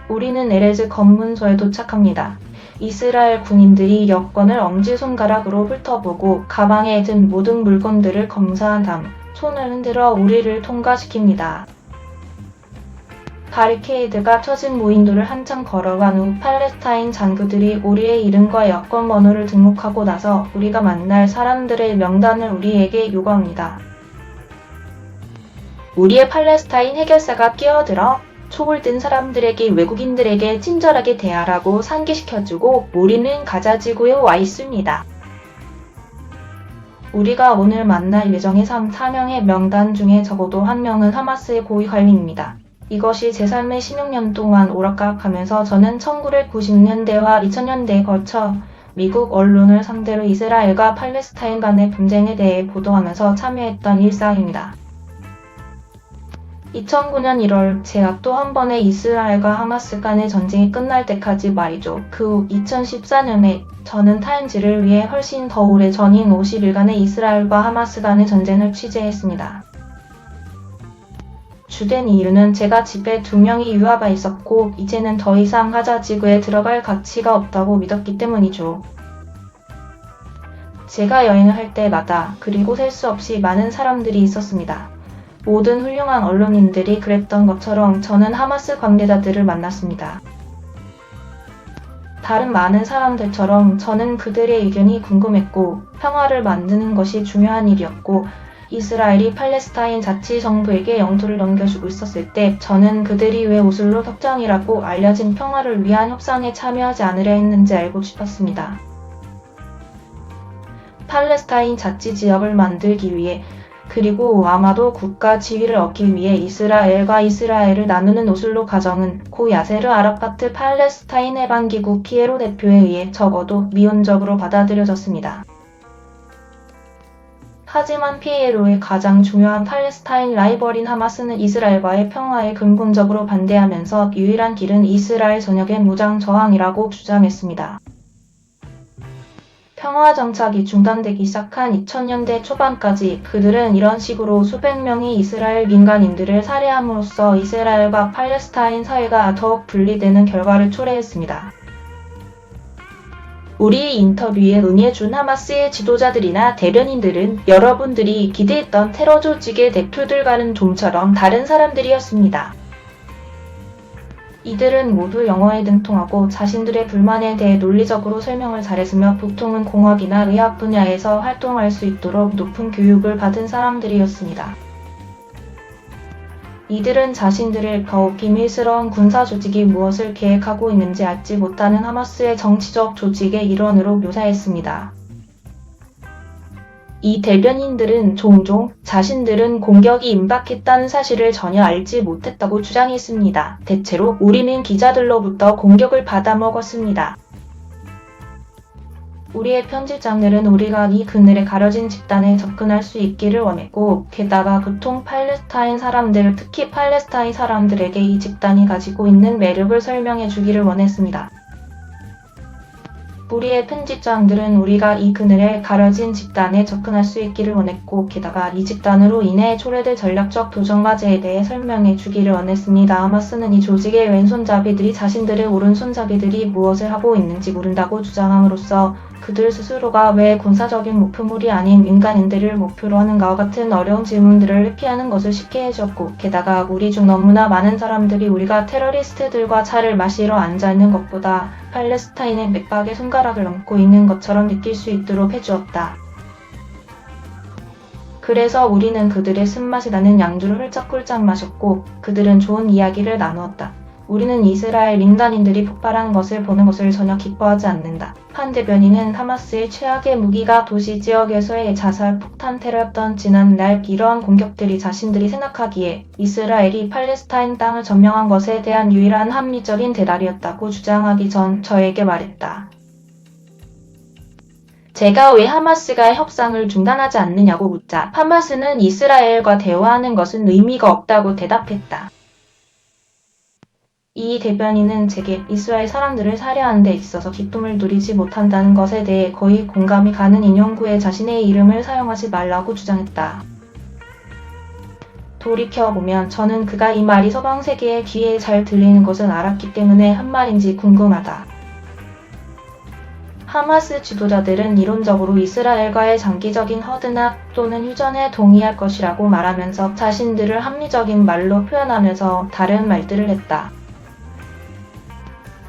우리는 에레즈 검문소에 도착합니다. 이스라엘 군인들이 여권을 엄지손가락으로 훑어보고 가방에 든 모든 물건들을 검사한 다음 손을 흔들어 우리를 통과시킵니다. 바리케이드가 쳐진 무인도를 한참 걸어간 후 팔레스타인 장교들이 우리의 이름과 여권 번호를 등록하고 나서 우리가 만날 사람들의 명단을 우리에게 요구합니다. 우리의 팔레스타인 해결사가 끼어들어 촉을 든 사람들에게 외국인들에게 친절하게 대하라고 상기시켜주고 우리는 가자지구에 와 있습니다. 우리가 오늘 만날 예정의 4명의 명단 중에 적어도 1명은 하마스의 고위 관리입니다. 이것이 제 삶의 16년 동안 오락가락하면서 저는 1990년대와 2000년대에 걸쳐 미국 언론을 상대로 이스라엘과 팔레스타인 간의 분쟁에 대해 보도하면서 참여했던 일상입니다. 2009년 1월 제가 또 한 번의 이스라엘과 하마스 간의 전쟁이 끝날 때까지 말이죠. 그 후 2014년에 저는 타임지를 위해 훨씬 더 오래 전인 50일간의 이스라엘과 하마스 간의 전쟁을 취재했습니다. 주된 이유는 제가 집에 2명이 유아가 있었고 이제는 더 이상 가자 지구에 들어갈 가치가 없다고 믿었기 때문이죠. 제가 여행을 할 때마다 그리고 셀 수 없이 많은 사람들이 있었습니다. 모든 훌륭한 언론인들이 그랬던 것처럼 저는 하마스 관계자들을 만났습니다. 다른 많은 사람들처럼 저는 그들의 의견이 궁금했고 평화를 만드는 것이 중요한 일이었고 이스라엘이 팔레스타인 자치정부에게 영토를 넘겨주고 있었을 때 저는 그들이 왜 오슬로 협정이라고 알려진 평화를 위한 협상에 참여하지 않으려 했는지 알고 싶었습니다. 팔레스타인 자치지역을 만들기 위해 그리고 아마도 국가 지위를 얻기 위해 이스라엘과 이스라엘을 나누는 오슬로 과정은 고 야세르 아라파트 팔레스타인 해방기구 피에로 대표에 의해 적어도 미온적으로 받아들여졌습니다. 하지만 피에로의 가장 중요한 팔레스타인 라이벌인 하마스는 이스라엘과의 평화에 근본적으로 반대하면서 유일한 길은 이스라엘 전역의 무장 저항이라고 주장했습니다. 평화 정착이 중단되기 시작한 2000년대 초반까지 그들은 이런 식으로 수백 명의 이스라엘 민간인들을 살해함으로써 이스라엘과 팔레스타인 사회가 더욱 분리되는 결과를 초래했습니다. 우리 인터뷰에 응해준 하마스의 지도자들이나 대변인들은 여러분들이 기대했던 테러 조직의 대표들과는 좀처럼 다른 사람들이었습니다. 이들은 모두 영어에 능통하고 자신들의 불만에 대해 논리적으로 설명을 잘했으며 보통은 공학이나 의학 분야에서 활동할 수 있도록 높은 교육을 받은 사람들이었습니다. 이들은 자신들의 더욱 비밀스러운 군사 조직이 무엇을 계획하고 있는지 알지 못하는 하마스의 정치적 조직의 일원으로 묘사했습니다. 이 대변인들은 종종 자신들은 공격이 임박했다는 사실을 전혀 알지 못했다고 주장했습니다. 대체로 우리는 기자들로부터 공격을 받아먹었습니다. 우리의 편집장들은 우리가 이 그늘에 가려진 집단에 접근할 수 있기를 원했고 게다가 보통 팔레스타인 사람들, 특히 팔레스타인 사람들에게 이 집단이 가지고 있는 매력을 설명해 주기를 원했습니다. 우리의 편집장들은 우리가 이 그늘에 가려진 집단에 접근할 수 있기를 원했고 게다가 이 집단으로 인해 초래될 전략적 도전 과제에 대해 설명해 주기를 원했습니다. 하마스는 이 조직의 왼손잡이들이 자신들의 오른손잡이들이 무엇을 하고 있는지 모른다고 주장함으로써 그들 스스로가 왜 군사적인 목표물이 아닌 민간인들을 목표로 하는가와 같은 어려운 질문들을 회피하는 것을 쉽게 해주었고 게다가 우리 중 너무나 많은 사람들이 우리가 테러리스트들과 차를 마시러 앉아있는 것보다 팔레스타인의 맥박에 손가락을 얹고 있는 것처럼 느낄 수 있도록 해주었다. 그래서 우리는 그들의 쓴맛이 나는 양주를 홀짝홀짝 마셨고 그들은 좋은 이야기를 나누었다. 우리는 이스라엘 민간인들이 폭발하는 것을 보는 것을 전혀 기뻐하지 않는다. 한 대변인은 하마스의 최악의 무기가 도시 지역에서의 자살 폭탄 테러였던 지난날 이러한 공격들이 자신들이 생각하기에 이스라엘이 팔레스타인 땅을 점령한 것에 대한 유일한 합리적인 대답이었다고 주장하기 전 저에게 말했다. 제가 왜 하마스가 협상을 중단하지 않느냐고 묻자 하마스는 이스라엘과 대화하는 것은 의미가 없다고 대답했다. 이 대변인은 제게 이스라엘 사람들을 살해하는 데 있어서 기쁨을 누리지 못한다는 것에 대해 거의 공감이 가는 인용구에 자신의 이름을 사용하지 말라고 주장했다. 돌이켜보면 저는 그가 이 말이 서방 세계의 귀에 잘 들리는 것은 알았기 때문에 한 말인지 궁금하다. 하마스 지도자들은 이론적으로 이스라엘과의 장기적인 허드나 또는 휴전에 동의할 것이라고 말하면서 자신들을 합리적인 말로 표현하면서 다른 말들을 했다.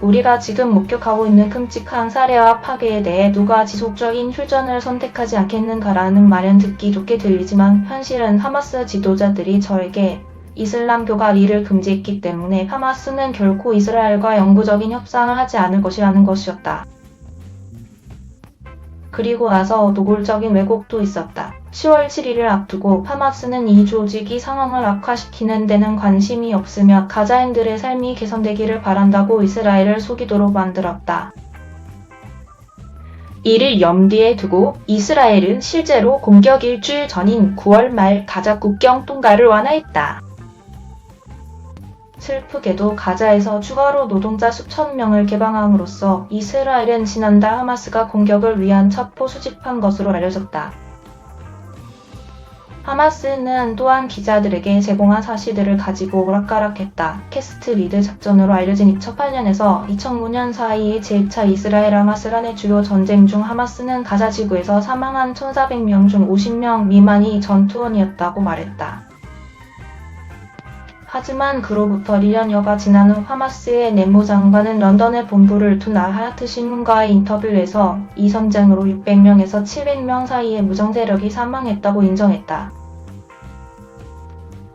우리가 지금 목격하고 있는 끔찍한 살해와 파괴에 대해 누가 지속적인 휴전을 선택하지 않겠는가라는 말은 듣기 좋게 들리지만 현실은 하마스 지도자들이 저에게 이슬람교가 이를 금지했기 때문에 하마스는 결코 이스라엘과 영구적인 협상을 하지 않을 것이라는 것이었다. 그리고 나서 노골적인 왜곡도 있었다. 10월 7일을 앞두고 하마스는 이 조직이 상황을 악화시키는 데는 관심이 없으며 가자인들의 삶이 개선되기를 바란다고 이스라엘을 속이도록 만들었다. 이를 염두에 두고 이스라엘은 실제로 공격 일주일 전인 9월 말 가자 국경 통과를 완화했다. 슬프게도 가자에서 추가로 노동자 수천 명을 개방함으로써 이스라엘은 지난달 하마스가 공격을 위한 첩보 수집한 것으로 알려졌다. 하마스는 또한 기자들에게 제공한 사실들을 가지고 오락가락했다. 캐스트 리드 작전으로 알려진 2008년에서 2009년 사이의 제2차 이스라엘 하마스 간의 주요 전쟁 중 하마스는 가자 지구에서 사망한 1,400명 중 50명 미만이 전투원이었다고 말했다. 하지만 그로부터 1년여가 지난 후 하마스의 내무장관은 런던에 본부를 둔 알하야트 신문과의 인터뷰에서 이 전쟁으로 600명에서 700명 사이의 무장세력이 사망했다고 인정했다.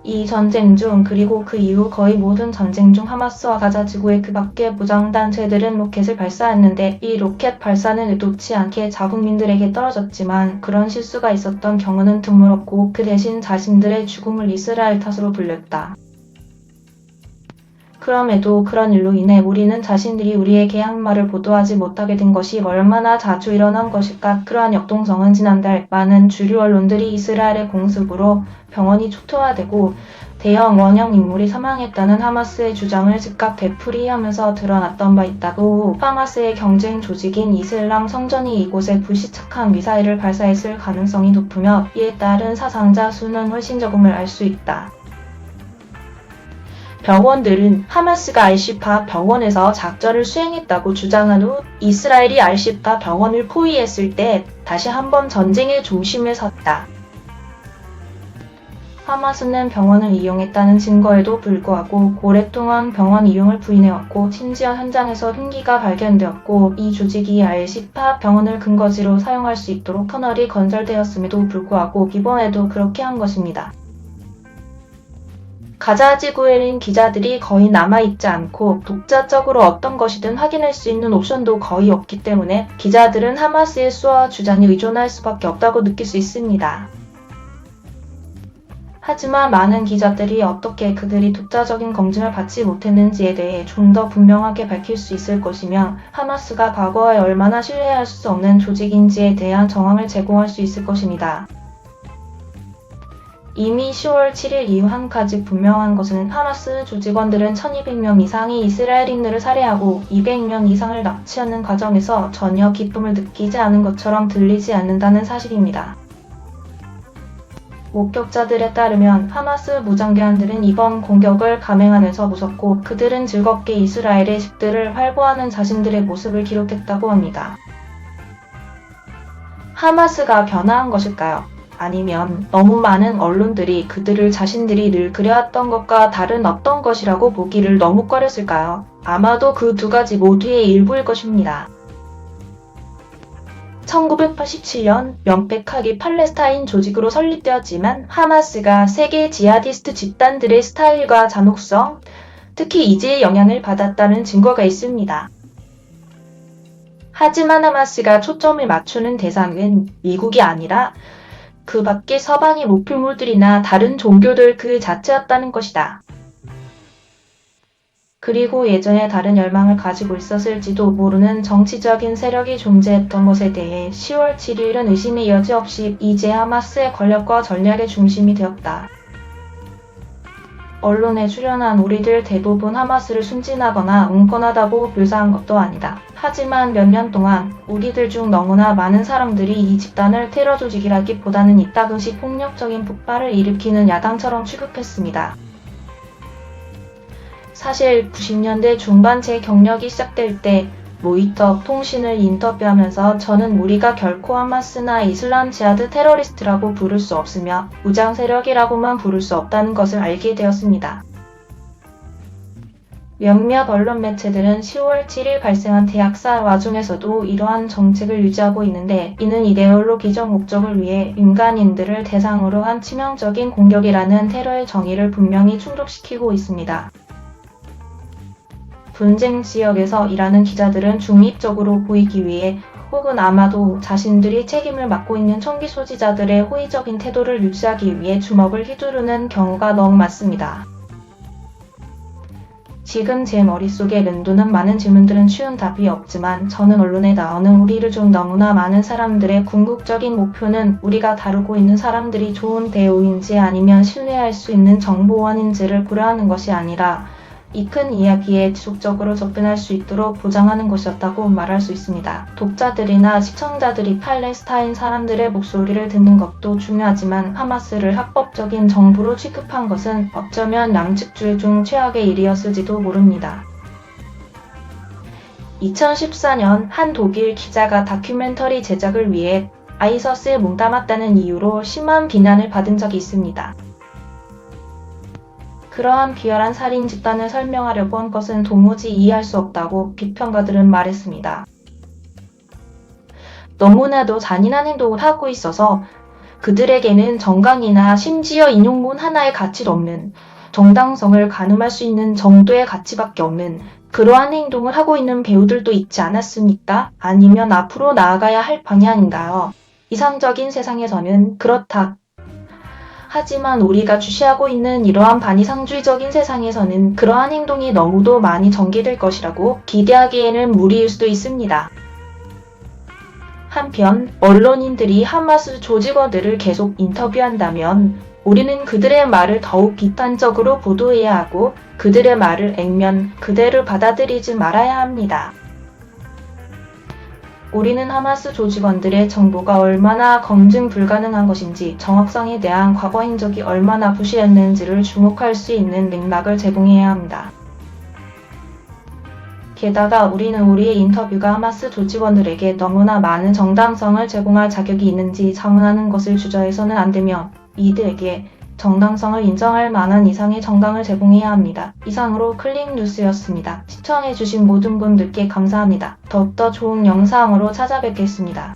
이 전쟁 중 그리고 그 이후 거의 모든 전쟁 중 하마스와 가자 지구의 그 밖의 무장단체들은 로켓을 발사했는데 이 로켓 발사는 의도치 않게 자국민들에게 떨어졌지만 그런 실수가 있었던 경우는 드물었고 그 대신 자신들의 죽음을 이스라엘 탓으로 돌렸다. 그럼에도 그런 일로 인해 우리는 자신들이 우리에게 한 말을 보도하지 못하게 된 것이 얼마나 자주 일어난 것일까. 그러한 역동성은 지난달 많은 주류 언론들이 이스라엘의 공습으로 병원이 초토화되고 대형 원형 인물이 사망했다는 하마스의 주장을 즉각 되풀이하면서 드러났던 바 있다고. 하마스의 경쟁 조직인 이슬람 성전이 이곳에 불시착한 미사일을 발사했을 가능성이 높으며 이에 따른 사상자 수는 훨씬 적음을 알 수 있다. 병원들은 하마스가 알시파 병원에서 작전을 수행했다고 주장한 후 이스라엘이 알시파 병원을 포위했을 때 다시 한번 전쟁의 중심에 섰다. 하마스는 병원을 이용했다는 증거에도 불구하고 오랫동안 병원 이용을 부인해왔고 심지어 현장에서 흉기가 발견되었고 이 조직이 알시파 병원을 근거지로 사용할 수 있도록 터널이 건설되었음에도 불구하고 이번에도 그렇게 한 것입니다. 가자 지구에는 기자들이 거의 남아있지 않고 독자적으로 어떤 것이든 확인할 수 있는 옵션도 거의 없기 때문에 기자들은 하마스의 수와 주장에 의존할 수밖에 없다고 느낄 수 있습니다. 하지만 많은 기자들이 어떻게 그들이 독자적인 검증을 받지 못했는지에 대해 좀 더 분명하게 밝힐 수 있을 것이며 하마스가 과거에 얼마나 신뢰할 수 없는 조직인지에 대한 정황을 제공할 수 있을 것입니다. 이미 10월 7일 이후 한 가지 분명한 것은 하마스 조직원들은 1200명 이상이 이스라엘인들을 살해하고 200명 이상을 납치하는 과정에서 전혀 기쁨을 느끼지 않은 것처럼 들리지 않는다는 사실입니다. 목격자들에 따르면 하마스 무장대원들은 이번 공격을 감행하면서 웃었고 그들은 즐겁게 이스라엘의 집들을 활보하는 자신들의 모습을 기록했다고 합니다. 하마스가 변화한 것일까요? 아니면 너무 많은 언론들이 그들을 자신들이 늘 그려왔던 것과 다른 어떤 것이라고 보기를 너무 꺼렸을까요? 아마도 그 두 가지 모두의 일부일 것입니다. 1987년 명백하게 팔레스타인 조직으로 설립되었지만 하마스가 세계 지하디스트 집단들의 스타일과 잔혹성, 특히 이지의 영향을 받았다는 증거가 있습니다. 하지만 하마스가 초점을 맞추는 대상은 미국이 아니라 그 밖의 서방의 목표물들이나 다른 종교들 그 자체였다는 것이다. 그리고 예전에 다른 열망을 가지고 있었을지도 모르는 정치적인 세력이 존재했던 것에 대해 10월 7일은 의심의 여지 없이 이제 하마스의 권력과 전략의 중심이 되었다. 언론에 출연한 우리들 대부분 하마스를 순진하거나 웅건하다고 묘사한 것도 아니다. 하지만 몇 년 동안 우리들 중 너무나 많은 사람들이 이 집단을 테러 조직이라기보다는 이따금씩 폭력적인 폭발을 일으키는 야당처럼 취급했습니다. 사실 90년대 중반 제 경력이 시작될 때 로이터 통신을 인터뷰하면서 저는 우리가 결코 하마스나 이슬람 지하드 테러리스트라고 부를 수 없으며 무장 세력이라고만 부를 수 없다는 것을 알게 되었습니다. 몇몇 언론 매체들은 10월 7일 발생한 대학살 와중에서도 이러한 정책을 유지하고 있는데 이는 이데올로기적 목적을 위해 민간인들을 대상으로 한 치명적인 공격이라는 테러의 정의를 분명히 충족시키고 있습니다. 분쟁 지역에서 일하는 기자들은 중립적으로 보이기 위해 혹은 아마도 자신들이 책임을 맡고 있는 총기 소지자들의 호의적인 태도를 유지하기 위해 주먹을 휘두르는 경우가 너무 많습니다. 지금 제 머릿속에 맴도는 많은 질문들은 쉬운 답이 없지만 저는 언론에 나오는 우리를 중 너무나 많은 사람들의 궁극적인 목표는 우리가 다루고 있는 사람들이 좋은 대우인지 아니면 신뢰할 수 있는 정보원인지를 고려하는 것이 아니라 이 큰 이야기에 지속적으로 접근할 수 있도록 보장하는 것이었다고 말할 수 있습니다. 독자들이나 시청자들이 팔레스타인 사람들의 목소리를 듣는 것도 중요하지만 하마스를 합법적인 정부로 취급한 것은 어쩌면 양측줄 중 최악의 일이었을지도 모릅니다. 2014년 한 독일 기자가 다큐멘터리 제작을 위해 아이서스에 몸담았다는 이유로 심한 비난을 받은 적이 있습니다. 그러한 비열한 살인 집단을 설명하려고 한 것은 도무지 이해할 수 없다고 비평가들은 말했습니다. 너무나도 잔인한 행동을 하고 있어서 그들에게는 정강이나 심지어 인용문 하나의 가치도 없는, 정당성을 가늠할 수 있는 정도의 가치밖에 없는 그러한 행동을 하고 있는 배우들도 있지 않았습니까? 아니면 앞으로 나아가야 할 방향인가요? 이상적인 세상에서는 그렇다. 하지만 우리가 주시하고 있는 이러한 반이상주의적인 세상에서는 그러한 행동이 너무도 많이 전개될 것이라고 기대하기에는 무리일 수도 있습니다. 한편 언론인들이 하마스 조직원들을 계속 인터뷰한다면 우리는 그들의 말을 더욱 비판적으로 보도해야 하고 그들의 말을 액면 그대로 받아들이지 말아야 합니다. 우리는 하마스 조직원들의 정보가 얼마나 검증 불가능한 것인지 정확성에 대한 과거 행적이 얼마나 부실했는지를 주목할 수 있는 맥락을 제공해야 합니다. 게다가 우리는 우리의 인터뷰가 하마스 조직원들에게 너무나 많은 정당성을 제공할 자격이 있는지 자문하는 것을 주저해서는 안 되며 이들에게 정당성을 인정할 만한 이상의 정당을 제공해야 합니다. 이상으로 클릭뉴스였습니다. 시청해주신 모든 분들께 감사합니다. 더욱더 좋은 영상으로 찾아뵙겠습니다.